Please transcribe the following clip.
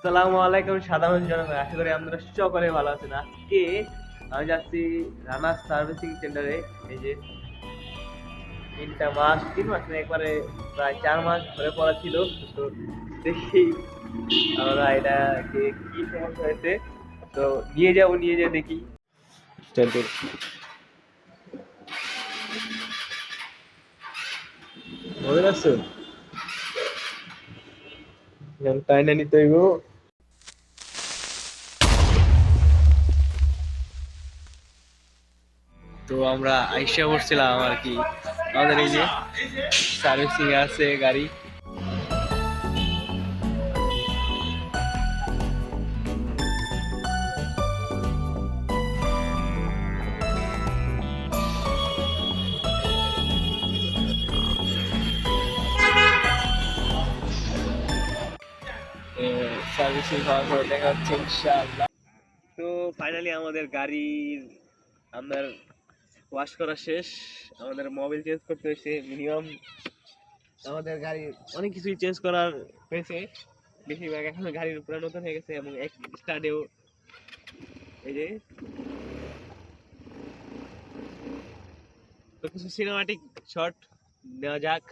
আসসালামু আলাইকুম সাধারণ জনগণ, আশা করি আপনারা সকলে ভালো আছেন। আজকে আমি যাচ্ছি রানা সার্ভিসিং সেন্টারে। এই যে 3 মাস না, একবারে প্রায় 4 মাস ধরে পড়া ছিল। তো দেখি আমরা এটা যে কি সমস্যা হয়েছে, তো নিয়ে যাও দেখি সেন্টার। মনে রাখছো তাই না নিতে হইব। তো আমরা আইসা পড়ছিলাম আর কি, আমাদের এই যে সার্ভিসিং আছে গাড়ি। সার্ভিসিং হওয়ার পরে দেখা হচ্ছে ইনশাআল্লাহ। তো ফাইনালি আমাদের গাড়ির আপনার ওয়াশ করা শেষ। আমাদের মোবিল চেঞ্জ করতে হয়েছে মিনিমাম, আমাদের গাড়ির অনেক কিছুই চেঞ্জ করার হয়েছে। বেশিরভাগ এখন গাড়ির পুরো নতুন হয়ে গেছে এবং এক স্টাডেও এই যে। তো কিছু সিনেমাটিক শট নেওয়া যাক।